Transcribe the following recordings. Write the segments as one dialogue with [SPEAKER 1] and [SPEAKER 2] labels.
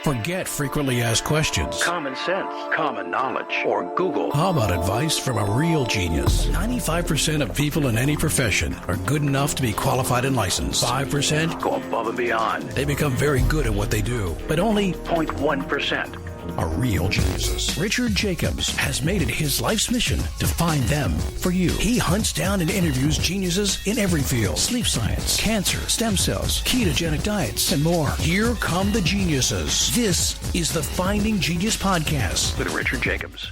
[SPEAKER 1] Forget frequently asked questions.
[SPEAKER 2] Common sense, common knowledge, or Google.
[SPEAKER 1] How about advice from a real genius? 95% of people in any profession are good enough to be qualified and licensed. 5%
[SPEAKER 2] Go above and beyond.
[SPEAKER 1] they become very good at what they do, but only
[SPEAKER 2] 0.1%
[SPEAKER 1] are real geniuses. Richard Jacobs has made it his life's mission to find them for you. He hunts down and interviews geniuses in every field: sleep science, cancer, stem cells, ketogenic diets, and more. Here come the geniuses. This is the Finding Genius Podcast
[SPEAKER 2] with Richard Jacobs.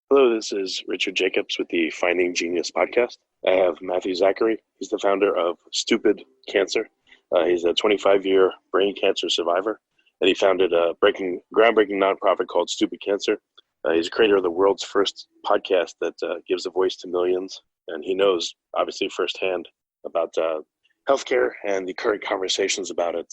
[SPEAKER 3] Hello, this is Richard Jacobs with the Finding Genius Podcast. I have Matthew Zachary. He's the founder of Stupid Cancer. He's a 25-year brain cancer survivor, and he founded a groundbreaking nonprofit called Stupid Cancer. He's a creator of the world's first podcast that gives a voice to millions, and he knows, obviously, firsthand about healthcare and the current conversations about it.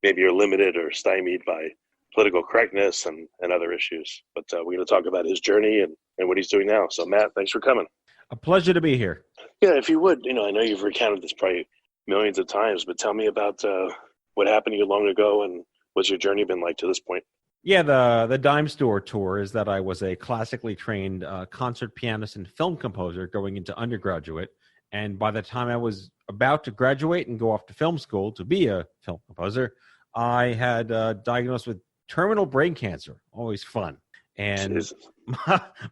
[SPEAKER 3] Maybe you're limited or stymied by political correctness and other issues, but we're going to talk about his journey and what he's doing now. So, Matt, thanks for coming.
[SPEAKER 4] A pleasure to be here.
[SPEAKER 3] Yeah, if you would, I know you've recounted this probably millions of times, but tell me about what happened to you long ago and what's your journey been like to this point?
[SPEAKER 4] Yeah, the Dime Store tour is that I was a classically trained concert pianist and film composer going into undergraduate. And by the time I was about to graduate and go off to film school to be a film composer, I had diagnosed with terminal brain cancer. Always fun. And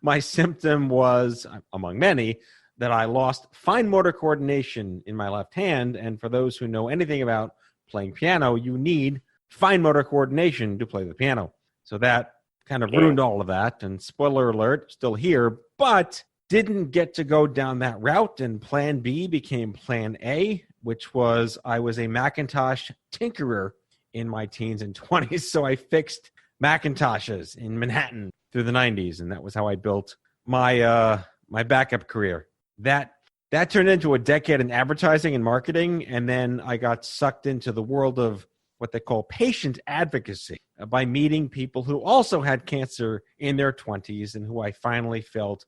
[SPEAKER 4] my symptom was, among many, that I lost fine motor coordination in my left hand. And for those who know anything about playing piano, you need fine motor coordination to play the piano. So that kind of ruined all of that. And spoiler alert, still here, but didn't get to go down that route. And plan B became plan A, which was I was a Macintosh tinkerer in my teens and 20s. So I fixed Macintoshes in Manhattan through the 90s. And that was how I built my backup career. That turned into a decade in advertising and marketing, and then I got sucked into the world of what they call patient advocacy by meeting people who also had cancer in their 20s and who I finally felt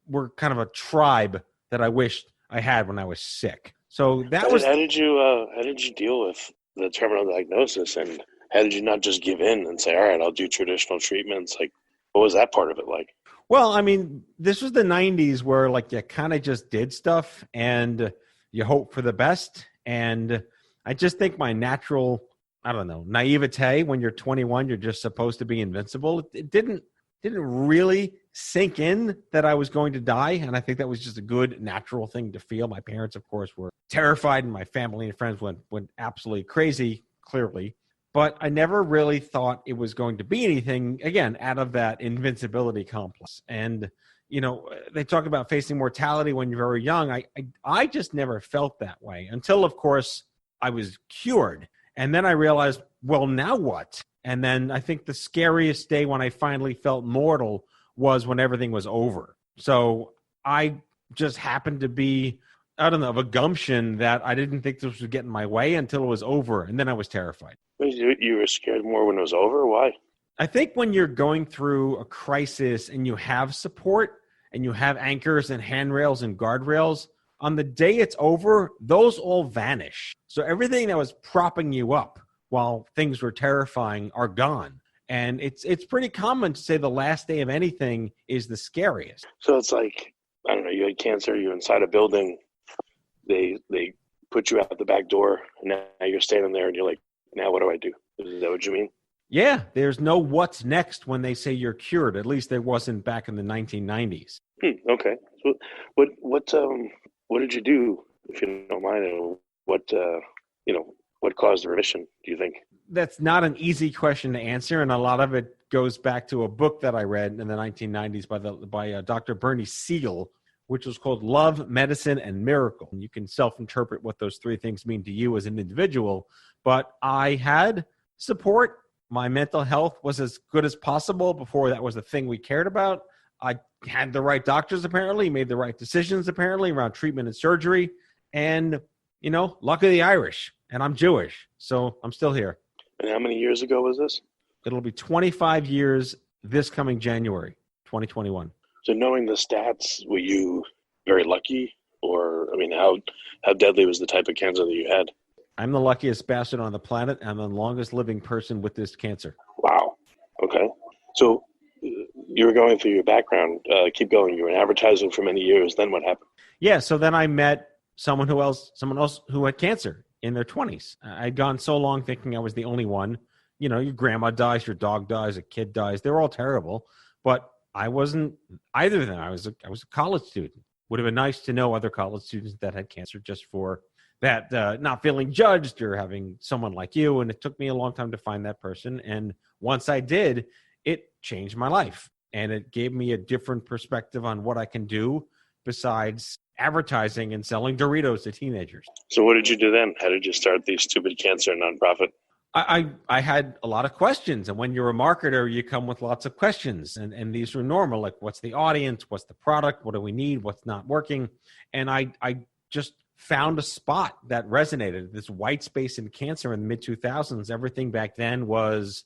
[SPEAKER 4] were kind of a tribe that I wished I had when I was sick. So that was...
[SPEAKER 3] How did you deal with the terminal diagnosis, and how did you not just give in and say, all right, I'll do traditional treatments? Like, what was that part of it like?
[SPEAKER 4] Well, I mean, this was the 90s where like you kind of just did stuff and you hope for the best. And I just think my natural, naivete when you're 21, you're just supposed to be invincible. It didn't really sink in that I was going to die. And I think that was just a good natural thing to feel. My parents, of course, were terrified, and my family and friends went absolutely crazy, clearly. But I never really thought it was going to be anything, again, out of that invincibility complex. And, they talk about facing mortality when you're very young. I just never felt that way until, of course, I was cured. And then I realized, well, now what? And then I think the scariest day when I finally felt mortal was when everything was over. So I just happened to be, of a gumption that I didn't think this would get in my way until it was over. And then I was terrified.
[SPEAKER 3] You were scared more when it was over? Why?
[SPEAKER 4] I think when you're going through a crisis and you have support and you have anchors and handrails and guardrails, on the day it's over, those all vanish. So everything that was propping you up while things were terrifying are gone. And it's pretty common to say the last day of anything is the scariest.
[SPEAKER 3] So it's like, you had cancer, you're inside a building, they put you out the back door, and now you're standing there and you're like, now what do I do? Is that what you mean?
[SPEAKER 4] Yeah, there's no what's next when they say you're cured. At least there wasn't back in the 1990s.
[SPEAKER 3] Okay. So what did you do, if you don't mind? And what caused the remission, do you think?
[SPEAKER 4] That's not an easy question to answer, and a lot of it goes back to a book that I read in the 1990s by Dr. Bernie Siegel, which was called Love, Medicine, and Miracle. And you can self-interpret what those three things mean to you as an individual. But I had support. My mental health was as good as possible before that was the thing we cared about. I had the right doctors, apparently, made the right decisions, apparently, around treatment and surgery. And, luck of the Irish. And I'm Jewish, so I'm still here.
[SPEAKER 3] And how many years ago was this?
[SPEAKER 4] It'll be 25 years this coming January, 2021.
[SPEAKER 3] So knowing the stats, were you very lucky? Or, how deadly was the type of cancer that you had?
[SPEAKER 4] I'm the luckiest bastard on the planet. I'm the longest living person with this cancer.
[SPEAKER 3] Wow. Okay. So you were going through your background. Keep going. You were in advertising for many years. Then what happened?
[SPEAKER 4] Yeah. So then I met someone else who had cancer in their 20s. I'd gone so long thinking I was the only one. You know, your grandma dies, your dog dies, a kid dies. They're all terrible. But I wasn't either of them. I was a college student. Would have been nice to know other college students that had cancer just for that, not feeling judged or having someone like you. And it took me a long time to find that person. And once I did, it changed my life. And it gave me a different perspective on what I can do besides advertising and selling Doritos to teenagers.
[SPEAKER 3] So what did you do then? How did you start the Stupid Cancer nonprofit?
[SPEAKER 4] I had a lot of questions. And when you're a marketer, you come with lots of questions. And these were normal, like what's the audience? What's the product? What do we need? What's not working? And I just found a spot that resonated. This white space in cancer in the mid-2000s. Everything back then was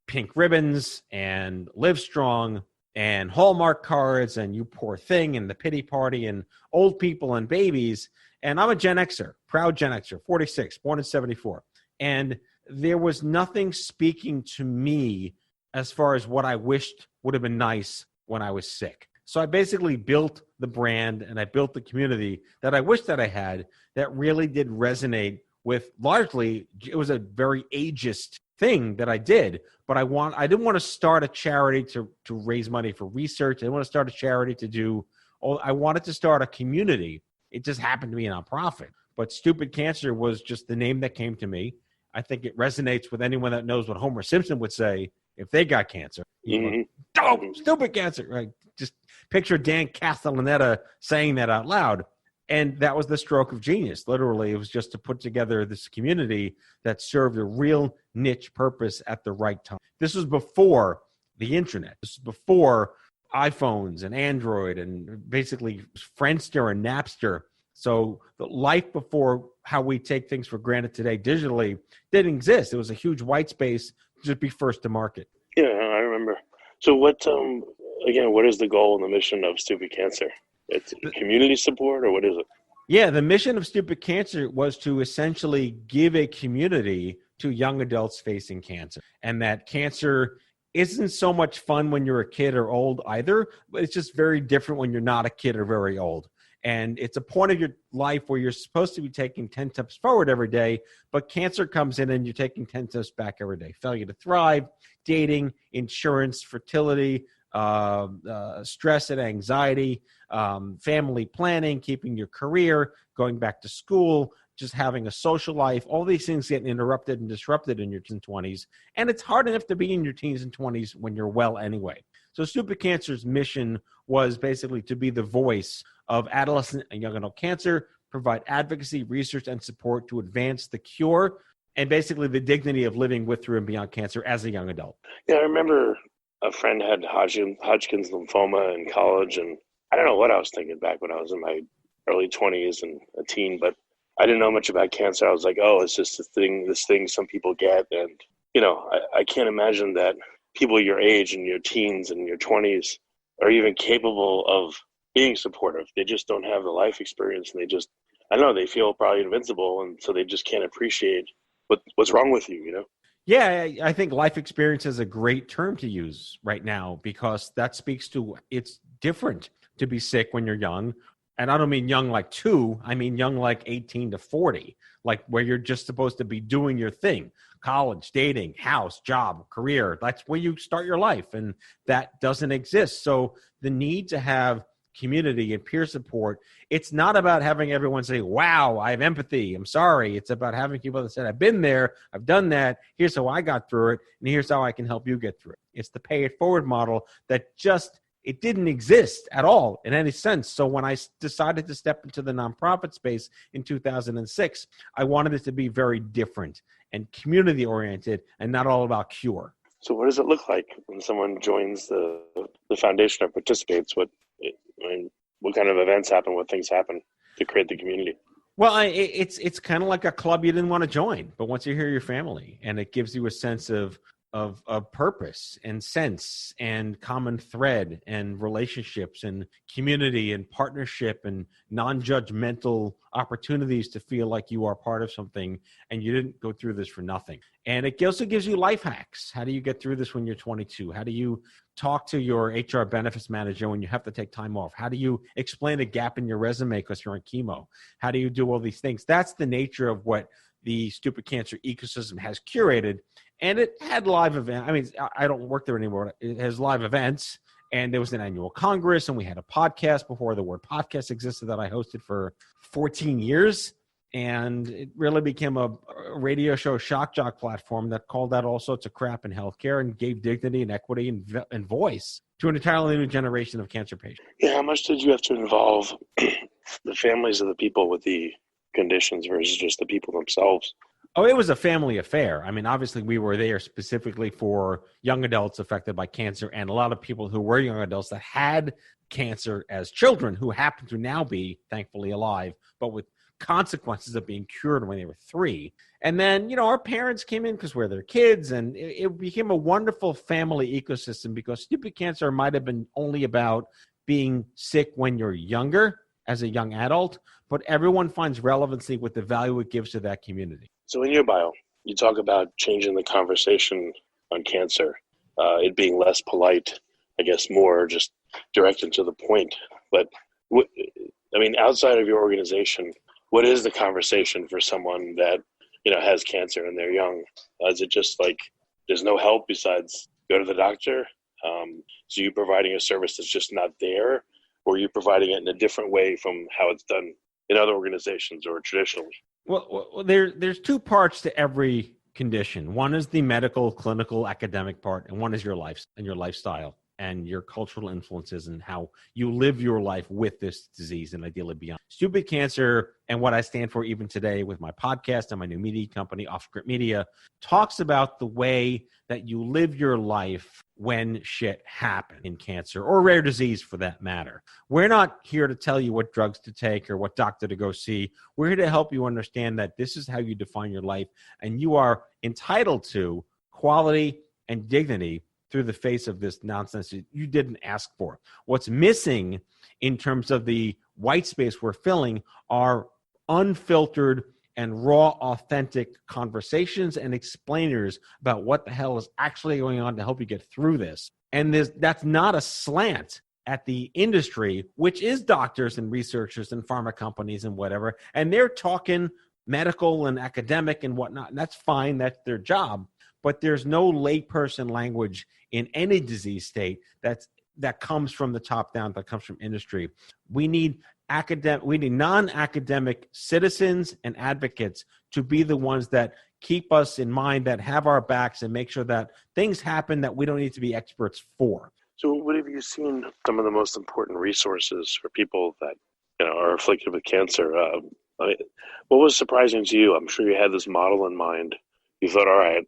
[SPEAKER 4] pink ribbons and Live Strong and Hallmark cards and You Poor Thing and the pity party and old people and babies. And I'm a Gen Xer, proud Gen Xer, 46, born in 74. And there was nothing speaking to me as far as what I wished would have been nice when I was sick. So I basically built the brand and I built the community that I wish that I had that really did resonate with largely, it was a very ageist thing that I did, but I didn't want to start a charity to raise money for research. I didn't want to start a charity I wanted to start a community. It just happened to be a nonprofit, but Stupid Cancer was just the name that came to me. I think it resonates with anyone that knows what Homer Simpson would say if they got cancer. Oh, stupid cancer. Right? Just picture Dan Castellaneta saying that out loud. And that was the stroke of genius. Literally, it was just to put together this community that served a real niche purpose at the right time. This was before the internet. This was before iPhones and Android and basically Friendster and Napster. So the life before how we take things for granted today digitally didn't exist. It was a huge white space to be first to market.
[SPEAKER 3] Yeah, I remember. So what is the goal and the mission of Stupid Cancer? It's community support, or what is it?
[SPEAKER 4] Yeah, the mission of Stupid Cancer was to essentially give a community to young adults facing cancer. And that cancer isn't so much fun when you're a kid or old either, but it's just very different when you're not a kid or very old. And it's a point of your life where you're supposed to be taking 10 steps forward every day, but cancer comes in and you're taking 10 steps back every day. Failure to thrive, dating, insurance, fertility, stress and anxiety, family planning, keeping your career, going back to school, just having a social life. All these things get interrupted and disrupted in your teens and 20s. And it's hard enough to be in your teens and 20s when you're well anyway. So Stupid Cancer's mission was basically to be the voice of adolescent and young adult cancer, provide advocacy, research, and support to advance the cure and basically the dignity of living with, through, and beyond cancer as a young adult.
[SPEAKER 3] Yeah, I remember a friend had Hodgkin's lymphoma in college, and I don't know what I was thinking back when I was in my early 20s and a teen, but I didn't know much about cancer. I was like, oh, it's just this thing some people get. And, I can't imagine that people your age and your teens and your 20s are even capable of being supportive. They just don't have the life experience, and they feel probably invincible, and so they just can't appreciate what's wrong with you,
[SPEAKER 4] Yeah, I think life experience is a great term to use right now because that speaks to it's different to be sick when you're young. And I don't mean young like 2, I mean young like 18 to 40, like where you're just supposed to be doing your thing. College, dating, house, job, career. That's where you start your life, and that doesn't exist. So the need to have community and peer support, it's not about having everyone say, wow, I have empathy, I'm sorry. It's about having people that said, I've been there, I've done that, here's how I got through it, and here's how I can help you get through it. It's the pay it forward model that it didn't exist at all in any sense. So when I decided to step into the nonprofit space in 2006, I wanted it to be very different and community oriented and not all about cure.
[SPEAKER 3] So what does it look like when someone joins the foundation or participates? What kind of events happen? What things happen to create the community?
[SPEAKER 4] Well, it's kind of like a club you didn't want to join, but once you hear your family, and it gives you a sense of of purpose and sense and common thread and relationships and community and partnership and non-judgmental opportunities to feel like you are part of something and you didn't go through this for nothing. And it also gives you life hacks. How do you get through this when you're 22? How do you talk to your HR benefits manager when you have to take time off? How do you explain a gap in your resume because you're on chemo? How do you do all these things? That's the nature of what the Stupid Cancer ecosystem has curated. And it had live events. I mean, I don't work there anymore. It has live events. And there was an annual Congress, and we had a podcast before the word podcast existed that I hosted for 14 years. And it really became a radio show shock jock platform that called out all sorts of crap in healthcare and gave dignity and equity and voice to an entirely new generation of cancer patients.
[SPEAKER 3] Yeah, how much did you have to involve the families of the people with the conditions versus just the people themselves?
[SPEAKER 4] Oh, it was a family affair. I mean, obviously, we were there specifically for young adults affected by cancer and a lot of people who were young adults that had cancer as children who happen to now be, thankfully, alive, but with consequences of being cured when they were 3. And then, our parents came in because we're their kids, and it became a wonderful family ecosystem because stupid cancer might have been only about being sick when you're younger as a young adult, but everyone finds relevancy with the value it gives to that community.
[SPEAKER 3] So in your bio, you talk about changing the conversation on cancer, it being less polite, I guess more just direct and to the point. But, outside of your organization, what is the conversation for someone that, has cancer and they're young? Is it just like there's no help besides go to the doctor? So you providing a service that's just not there, or are you providing it in a different way from how it's done in other organizations or traditionally?
[SPEAKER 4] Well, there's 2 parts to every condition. One is the medical, clinical, academic part, and one is your life and your lifestyle and your cultural influences and how you live your life with this disease and ideally beyond. Stupid Cancer, and what I stand for even today with my podcast and my new media company, Off Script Media, talks about the way that you live your life when shit happens in cancer or rare disease for that matter. We're not here to tell you what drugs to take or what doctor to go see. We're here to help you understand that this is how you define your life and you are entitled to quality and dignity through the face of this nonsense that you didn't ask for. What's missing in terms of the white space we're filling are unfiltered and raw, authentic conversations and explainers about what the hell is actually going on to help you get through this. And that's not a slant at the industry, which is doctors and researchers and pharma companies and whatever. And they're talking medical and academic and whatnot. And that's fine. That's their job. But there's no layperson language in any disease state that comes from the top down, that comes from industry. We need non-academic citizens and advocates to be the ones that keep us in mind, that have our backs and make sure that things happen that we don't need to be experts for.
[SPEAKER 3] So what have you seen some of the most important resources for people that are afflicted with cancer? What was surprising to you? I'm sure you had this model in mind. You thought, all right,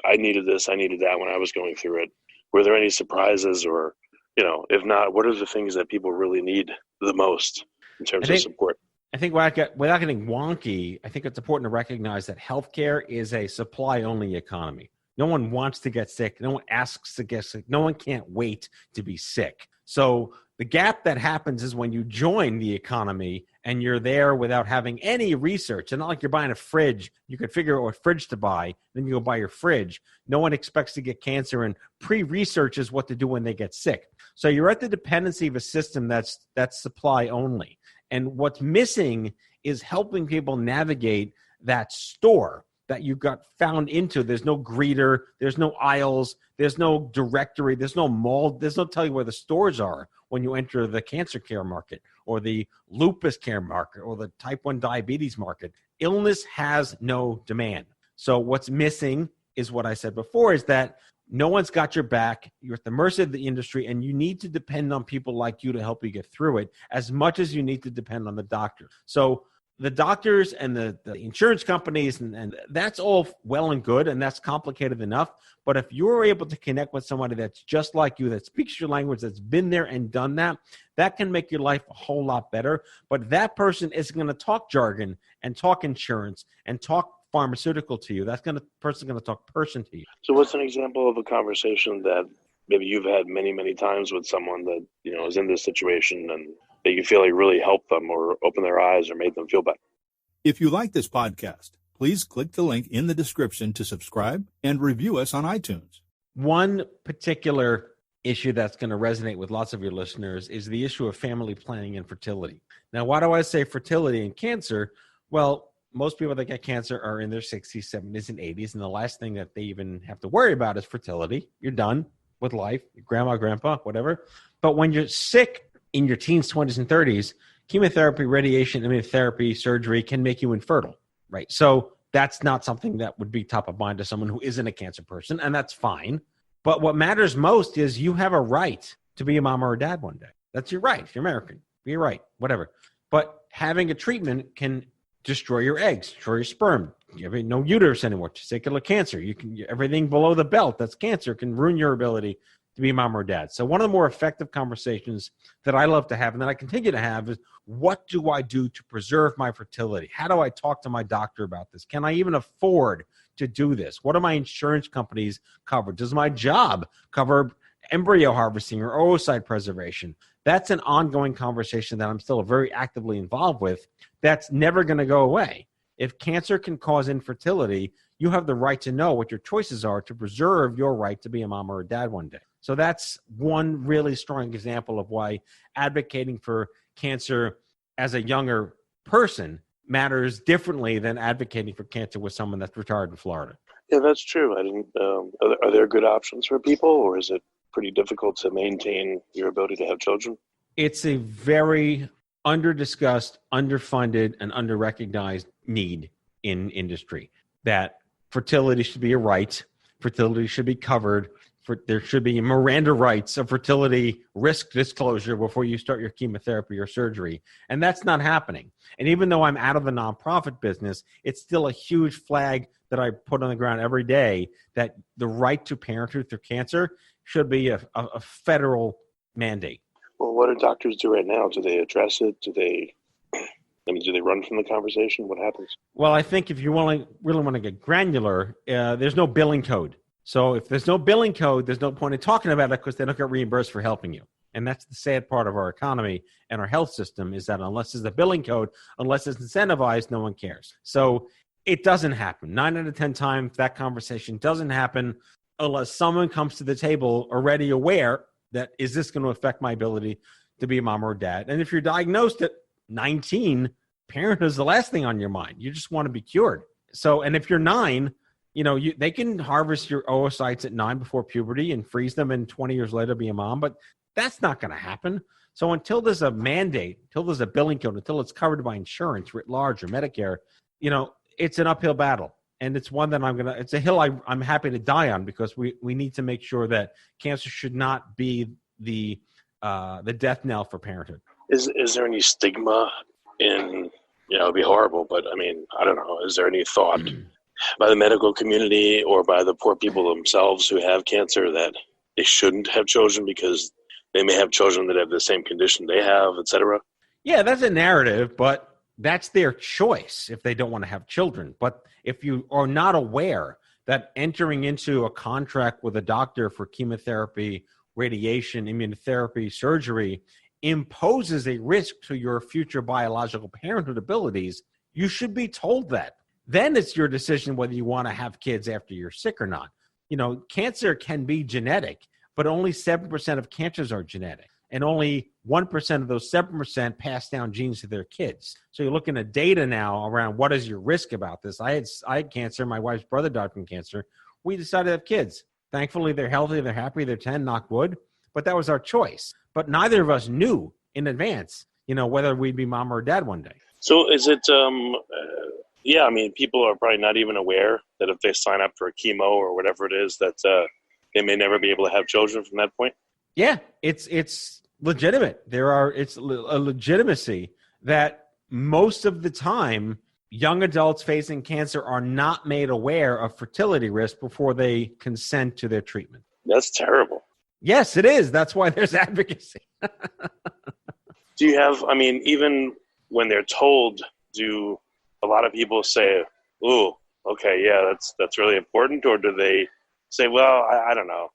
[SPEAKER 3] I needed this, I needed that when I was going through it. Were there any surprises or, if not, what are the things that people really need the most in terms of support?
[SPEAKER 4] I think without getting wonky, I think it's important to recognize that healthcare is a supply-only economy. No one wants to get sick. No one asks to get sick. No one can't wait to be sick. So the gap that happens is when you join the economy and you're there without having any research. It's not like you're buying a fridge. You could figure out what fridge to buy. Then you go buy your fridge. No one expects to get cancer and pre-researches what to do when they get sick. So you're at the dependency of a system that's supply only. And what's missing is helping people navigate that store that you got found into. There's no greeter. There's no aisles. There's no directory. There's no mall. There's no tell you where the stores are when you enter the cancer care market or the lupus care market or the type 1 diabetes market. Illness has no demand. So what's missing is what I said before, is that no one's got your back. You're at the mercy of the industry, and you need to depend on people like you to help you get through it as much as you need to depend on the doctor. So the doctors and the insurance companies, and that's all well and good, and that's complicated enough. But if you're able to connect with somebody that's just like you, that speaks your language, that's been there and done that, that can make your life a whole lot better. But that person isn't going to talk jargon and talk insurance and talk pharmaceutical to you. That's person's going to talk person to you.
[SPEAKER 3] So what's an example of a conversation that maybe you've had many, many times with someone that, is in this situation and that you feel like really helped them or opened their eyes or made them feel better?
[SPEAKER 5] If you like this podcast, please click the link in the description to subscribe and review us on iTunes.
[SPEAKER 4] One particular issue that's going to resonate with lots of your listeners is the issue of family planning and fertility. Now, why do I say fertility and cancer? Well, most people that get cancer are in their 60s, 70s, and 80s, and the last thing that they even have to worry about is fertility. You're done with life, your grandma, grandpa, whatever. But when you're sick in your teens, 20s, and 30s, chemotherapy, radiation, immunotherapy, surgery can make you infertile, right? So that's not something that would be top of mind to someone who isn't a cancer person, and that's fine. But what matters most is you have a right to be a mom or a dad one day. That's your right. If you're American, be your right, whatever. But having a treatment can destroy your eggs, destroy your sperm. You have no uterus anymore, testicular cancer. Everything below the belt that's cancer can ruin your ability to be a mom or dad. So one of the more effective conversations that I love to have and that I continue to have is, what do I do to preserve my fertility? How do I talk to my doctor about this? Can I even afford to do this? What do my insurance companies cover? Does my job cover embryo harvesting or oocyte preservation? That's an ongoing conversation that I'm still very actively involved with. That's never going to go away. If cancer can cause infertility, you have the right to know what your choices are to preserve your right to be a mom or a dad one day. So that's one really strong example of why advocating for cancer as a younger person matters differently than advocating for cancer with someone that's retired in Florida.
[SPEAKER 3] Yeah, that's true. I didn't. Are there good options for people, or is it pretty difficult to maintain your ability to have children?
[SPEAKER 4] It's a very under-discussed, underfunded, and under-recognized need in industry. That fertility should be a right. Fertility should be covered. There should be Miranda rights of fertility risk disclosure before you start your chemotherapy or surgery. And that's not happening. And even though I'm out of the nonprofit business, it's still a huge flag that I put on the ground every day that the right to parenthood through cancer should be a federal mandate.
[SPEAKER 3] Well, what do doctors do right now? Do they address it? Do they run from the conversation? What happens?
[SPEAKER 4] Well, I think if you really want to get granular, there's no billing code. So if there's no billing code, there's no point in talking about it because they don't get reimbursed for helping you. And that's the sad part of our economy and our health system is that unless there's a billing code, unless it's incentivized, no one cares. So it doesn't happen. 9 out of 10 times that conversation doesn't happen unless someone comes to the table already aware that, is this going to affect my ability to be a mom or a dad? And if you're diagnosed at 19, parenthood is the last thing on your mind. You just want to be cured. So, and if you're 9, they can harvest your oocytes at 9 before puberty and freeze them and 20 years later be a mom, but that's not going to happen. So until there's a mandate, until there's a billing code, until it's covered by insurance writ large or Medicare, it's an uphill battle. And it's one that it's a hill I'm happy to die on because we need to make sure that cancer should not be the death knell for parenthood.
[SPEAKER 3] Is there any stigma in, it'd be horrible, but I don't know. Is there any thought by the medical community or by the poor people themselves who have cancer that they shouldn't have children because they may have children that have the same condition they have, et cetera?
[SPEAKER 4] Yeah, that's a narrative, but that's their choice if they don't want to have children. But if you are not aware that entering into a contract with a doctor for chemotherapy, radiation, immunotherapy, surgery imposes a risk to your future biological parenthood abilities, you should be told that. Then it's your decision whether you want to have kids after you're sick or not. Cancer can be genetic, but only 7% of cancers are genetic. And only 1% of those 7% pass down genes to their kids. So you're looking at data now around what is your risk about this. I had cancer. My wife's brother died from cancer. We decided to have kids. Thankfully, they're healthy. They're happy. They're 10, knock wood. But that was our choice. But neither of us knew in advance, whether we'd be mom or dad one day.
[SPEAKER 3] So is it, people are probably not even aware that if they sign up for a chemo or whatever it is, that they may never be able to have children from that point?
[SPEAKER 4] Yeah, it's legitimate. It's a legitimacy that most of the time young adults facing cancer are not made aware of fertility risk before they consent to their treatment.
[SPEAKER 3] That's terrible.
[SPEAKER 4] Yes, it is. That's why there's advocacy.
[SPEAKER 3] Do you have, even when they're told, do a lot of people say, "Ooh, okay, yeah, that's really important? Or do they say, well, I don't know.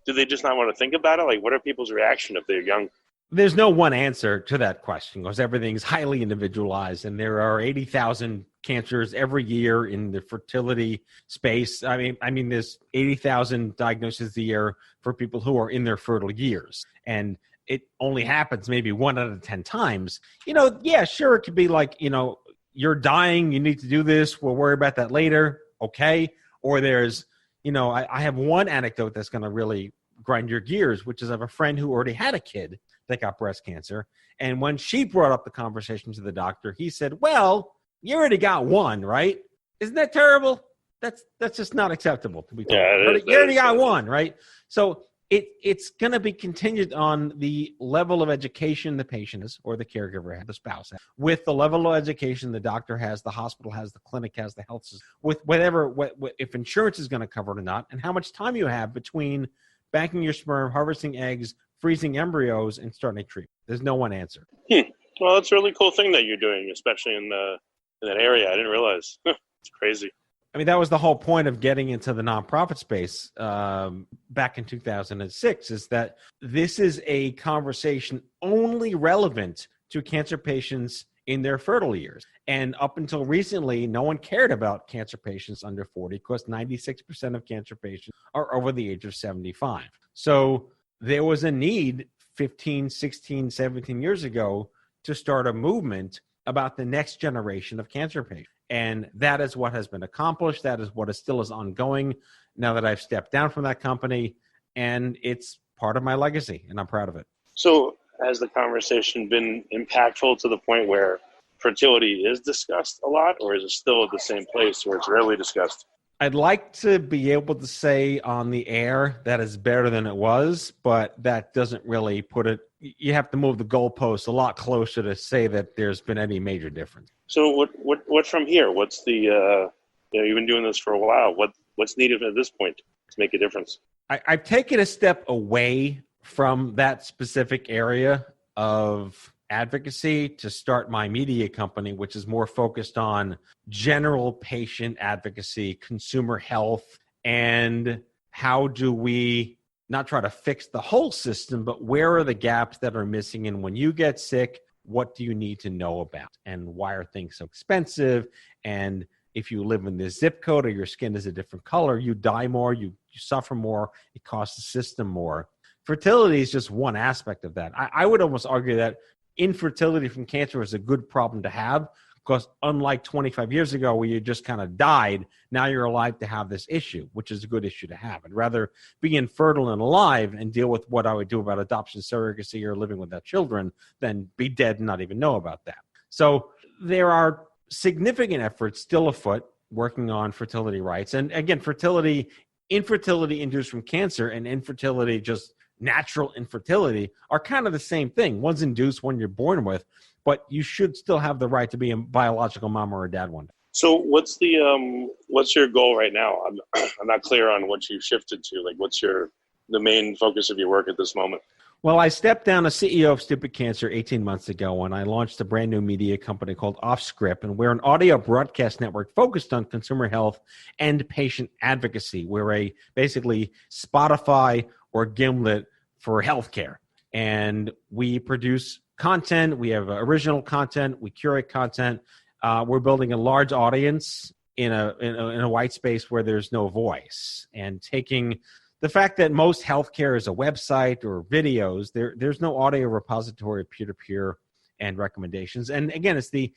[SPEAKER 3] Do they just not want to think about it? Like, what are people's reaction if they're young?
[SPEAKER 4] There's no one answer to that question because everything's highly individualized, and there are 80,000 cancers every year in the fertility space. I mean, there's 80,000 diagnoses a year for people who are in their fertile years, and it only happens maybe 1 out of 10 times. Yeah, sure, it could be like, you're dying, you need to do this, we'll worry about that later, okay? Or there's, I have one anecdote that's going to really grind your gears, which is I have a friend who already had a kid that got breast cancer. And when she brought up the conversation to the doctor, he said, well, you already got one, right? Isn't that terrible? That's just not acceptable to be told.
[SPEAKER 3] Yeah,
[SPEAKER 4] You already got one, right? So it's going to be contingent on the level of education the patient is, or the caregiver has, the spouse has, with the level of education the doctor has, the hospital has, the clinic has, the health system, with whatever, if insurance is going to cover it or not, and how much time you have between banking your sperm, harvesting eggs, freezing embryos, and starting a treatment. There's no one answer.
[SPEAKER 3] Well, that's a really cool thing that you're doing, especially in that area. I didn't realize. It's crazy.
[SPEAKER 4] I mean, that was the whole point of getting into the nonprofit space back in 2006, is that this is a conversation only relevant to cancer patients in their fertile years. And up until recently, no one cared about cancer patients under 40 because 96% of cancer patients are over the age of 75. So there was a need 15, 16, 17 years ago to start a movement about the next generation of cancer patients. And that is what has been accomplished. That is what is still is ongoing now that I've stepped down from that company. And it's part of my legacy, and I'm proud of it.
[SPEAKER 3] So has the conversation been impactful to the point where fertility is discussed a lot, or is it still at the same place where it's rarely discussed?
[SPEAKER 4] I'd like to be able to say on the air that it's better than it was, but that doesn't really put it. You have to move the goalposts a lot closer to say that there's been any major difference.
[SPEAKER 3] So what from here? What's the you've been doing this for a while. What's needed at this point to make a difference?
[SPEAKER 4] I've taken a step away from that specific area of advocacy to start my media company, which is more focused on general patient advocacy, consumer health, and how do we not try to fix the whole system, but where are the gaps that are missing? And when you get sick, what do you need to know about? And why are things so expensive? And if you live in this zip code or your skin is a different color, you die more, you suffer more, it costs the system more. Fertility is just one aspect of that. I would almost argue that infertility from cancer is a good problem to have, because unlike 25 years ago where you just kind of died, now you're alive to have this issue, which is a good issue to have. I'd rather be infertile and alive and deal with what I would do about adoption, surrogacy, or living without children than be dead and not even know about that. So there are significant efforts still afoot working on fertility rights. And again, infertility induced from cancer and infertility, just natural infertility, are kind of the same thing. One's induced, one you're born with, but you should still have the right to be a biological mom or a dad one day.
[SPEAKER 3] So what's your goal right now? I'm not clear on what you shifted to. Like, what's the main focus of your work at this moment?
[SPEAKER 4] Well, I stepped down as CEO of Stupid Cancer 18 months ago, and I launched a brand new media company called Offscript, and we're an audio broadcast network focused on consumer health and patient advocacy. We're basically Spotify or Gimlet for healthcare, and we produce content. We have original content. We curate content. We're building a large audience in a white space where there's no voice, and taking the fact that most healthcare is a website or videos, there's no audio repository of peer-to-peer and recommendations. And again, it's the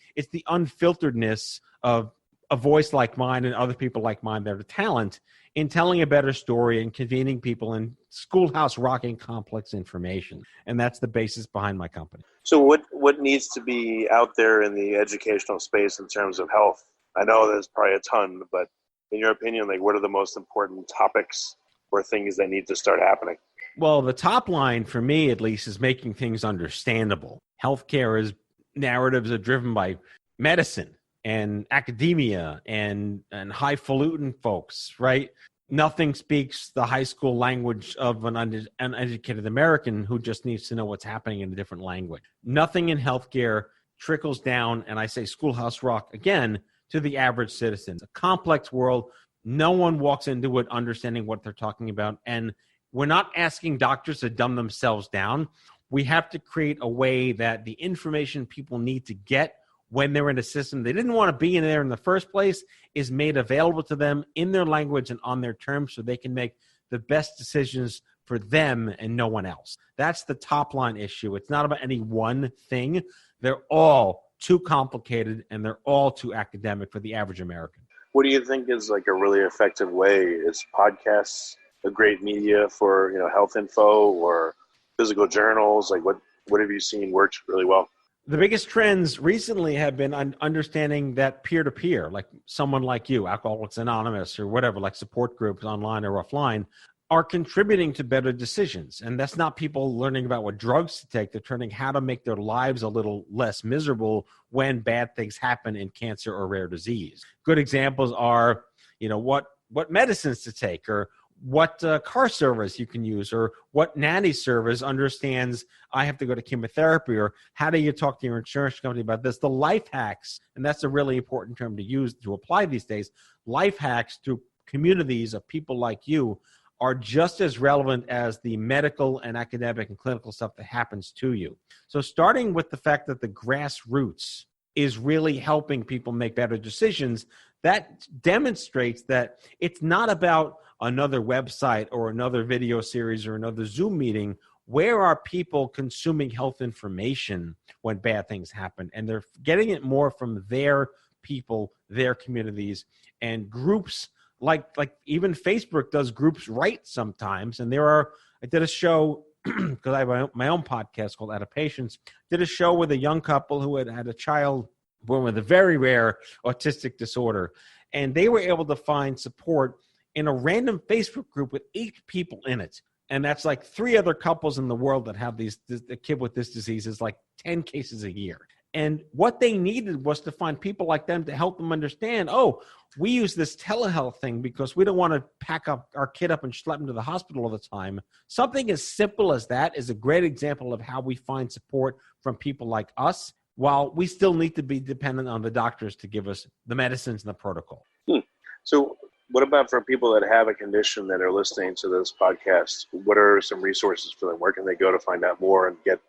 [SPEAKER 4] unfilteredness of a voice like mine and other people like mine that are talent in telling a better story and convening people in schoolhouse rocking complex information. And that's the basis behind my company.
[SPEAKER 3] So what needs to be out there in the educational space in terms of health? I know there's probably a ton, but in your opinion, like, what are the most important topics or things that need to start happening?
[SPEAKER 4] Well, the top line for me, at least, is making things understandable. Healthcare narratives are driven by medicine and academia and highfalutin folks, right? Nothing speaks the high school language of an uneducated American who just needs to know what's happening in a different language. Nothing in healthcare trickles down, and I say schoolhouse rock again, to the average citizen. It's a complex world. No one walks into it understanding what they're talking about. And we're not asking doctors to dumb themselves down. We have to create a way that the information people need to get when they're in a system they didn't want to be in there in the first place is made available to them in their language and on their terms so they can make the best decisions for them and no one else. That's the top line issue. It's not about any one thing. They're all too complicated and they're all too academic for the average American.
[SPEAKER 3] What do you think is like a really effective way? Is podcasts a great media for, health info or physical journals? Like what have you seen works really well?
[SPEAKER 4] The biggest trends recently have been understanding that peer-to-peer, like someone like you, Alcoholics Anonymous or whatever, like support groups online or offline, are contributing to better decisions. And that's not people learning about what drugs to take. They're learning how to make their lives a little less miserable when bad things happen in cancer or rare disease. Good examples are, what medicines to take or what car service you can use or what nanny service understands I have to go to chemotherapy or how do you talk to your insurance company about this? The life hacks, and that's a really important term to use to apply these days. Life hacks through communities of people like you are just as relevant as the medical and academic and clinical stuff that happens to you. So starting with the fact that the grassroots is really helping people make better decisions, that demonstrates that it's not about another website or another video series or another Zoom meeting. Where are people consuming health information when bad things happen? And they're getting it more from their people, their communities, and groups like even Facebook does groups right sometimes. And I did a show because I have my own podcast called Out of Patience, did a show with a young couple who had a child born with a very rare autistic disorder. And they were able to find support in a random Facebook group with 8 people in it. And that's like 3 other couples in the world that have the kid with this disease is like 10 cases a year. And what they needed was to find people like them to help them understand, we use this telehealth thing because we don't want to pack up our kid up and schlep him to the hospital all the time. Something as simple as that is a great example of how we find support from people like us, while we still need to be dependent on the doctors to give us the medicines and the protocol.
[SPEAKER 3] So what about for people that have a condition that are listening to this podcast? What are some resources for them? Where can they go to find out more and get,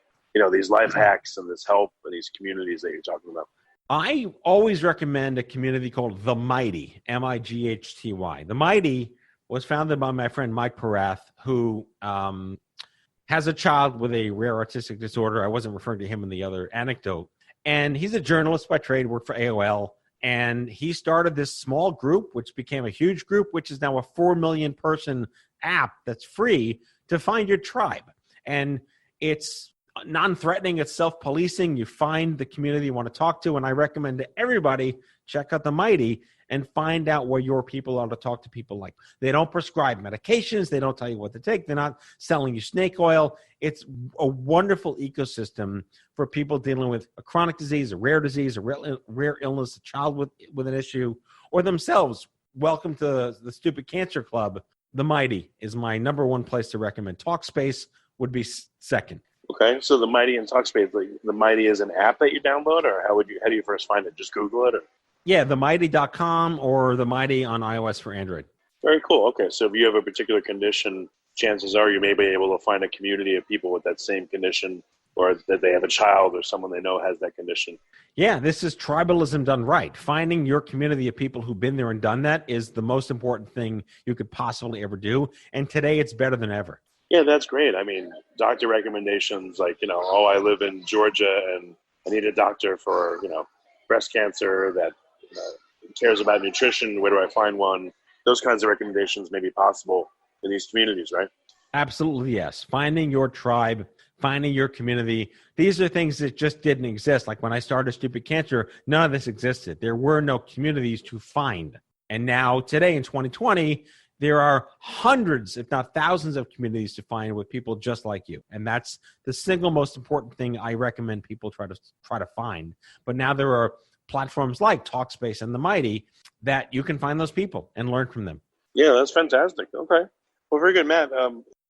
[SPEAKER 3] these life hacks and this help and these communities that you're talking about?
[SPEAKER 4] I always recommend a community called The Mighty, M-I-G-H-T-Y. The Mighty was founded by my friend Mike Porath, who has a child with a rare autistic disorder. I wasn't referring to him in the other anecdote. And he's a journalist by trade, worked for AOL. And he started this small group, which became a huge group, which is now a 4 million person app that's free to find your tribe. And it's non-threatening, it's self-policing. You find the community you want to talk to. And I recommend to everybody, check out The Mighty and find out where your people are to talk to people like. They don't prescribe medications. They don't tell you what to take. They're not selling you snake oil. It's a wonderful ecosystem for people dealing with a chronic disease, a rare disease, a rare illness, a child with an issue, or themselves. Welcome to the Stupid Cancer Club. The Mighty is my number one place to recommend. Talkspace would be second.
[SPEAKER 3] Okay, so The Mighty and Talkspace, The Mighty is an app that you download, or how do you first find it? Just Google it? Or?
[SPEAKER 4] Yeah, themighty.com or The Mighty on iOS for Android.
[SPEAKER 3] Very cool. Okay, so if you have a particular condition, chances are you may be able to find a community of people with that same condition, or that they have a child or someone they know has that condition.
[SPEAKER 4] Yeah, this is tribalism done right. Finding your community of people who've been there and done that is the most important thing you could possibly ever do. And today it's better than ever.
[SPEAKER 3] Yeah, that's great. I mean, doctor recommendations like, I live in Georgia and I need a doctor for, breast cancer that cares about nutrition. Where do I find one? Those kinds of recommendations may be possible in these communities, right?
[SPEAKER 4] Absolutely, yes. Finding your tribe, finding your community. These are things that just didn't exist. Like when I started Stupid Cancer, none of this existed. There were no communities to find. And now today in 2020, there are hundreds, if not thousands of communities to find with people just like you. And that's the single most important thing I recommend people try to find. But now there are platforms like Talkspace and The Mighty that you can find those people and learn from them.
[SPEAKER 3] Yeah, that's fantastic. Okay. Well, very good, Matt.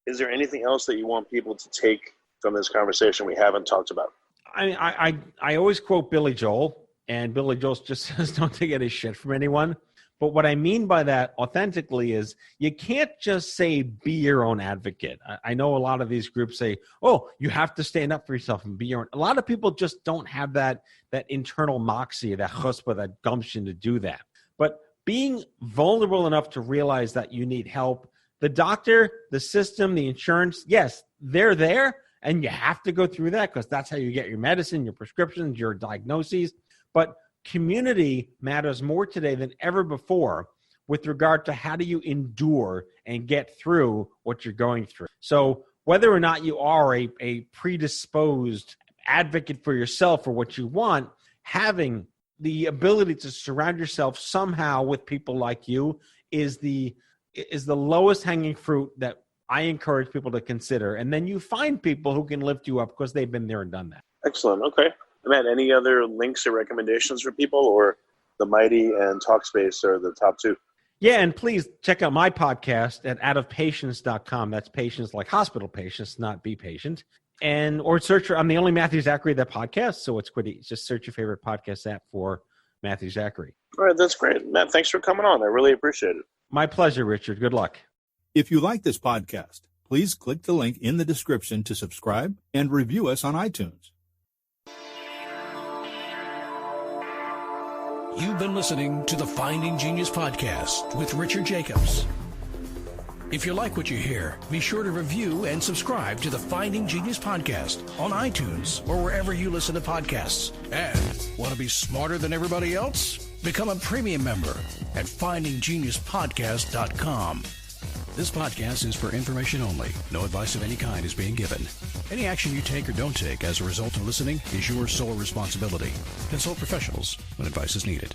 [SPEAKER 3] Is there anything else that you want people to take from this conversation we haven't talked about?
[SPEAKER 4] I always quote Billy Joel, And Billy Joel just says, don't take any shit from anyone. But what I mean by that authentically is you can't just say be your own advocate. I know a lot of these groups say, oh, you have to stand up for yourself and be your own. A lot of people just don't have that internal moxie, that chutzpah, that gumption to do that. But being vulnerable enough to realize that you need help, the doctor, the system, the insurance, yes, they're there, and you have to go through that because that's how you get your medicine, your prescriptions, your diagnoses. But community matters more today than ever before with regard to how do you endure and get through what you're going through. So whether or not you are a predisposed advocate for yourself or what you want, having the ability to surround yourself somehow with people like you is the lowest hanging fruit that I encourage people to consider. And then you find people who can lift you up because they've been there and done that.
[SPEAKER 3] Excellent. Okay. Matt, any other links or recommendations for people, or The Mighty and Talkspace are the top two?
[SPEAKER 4] Yeah, and please check out my podcast at outofpatients.com. That's patients like hospital patients, not be patient. Or search for, I'm the only Matthew Zachary that podcast, so it's pretty, just search your favorite podcast app for Matthew Zachary.
[SPEAKER 3] All right, that's great. Matt, thanks for coming on. I really appreciate it.
[SPEAKER 4] My pleasure, Richard. Good luck.
[SPEAKER 5] If you like this podcast, please click the link in the description to subscribe and review us on iTunes.
[SPEAKER 1] You've been listening to the Finding Genius podcast with Richard Jacobs. If you like what you hear, be sure to review and subscribe to the Finding Genius podcast on iTunes or wherever you listen to podcasts. And want to be smarter than everybody else? Become a premium member at findinggeniuspodcast.com. This podcast is for information only. No advice of any kind is being given. Any action you take or don't take as a result of listening is your sole responsibility. Consult professionals when advice is needed.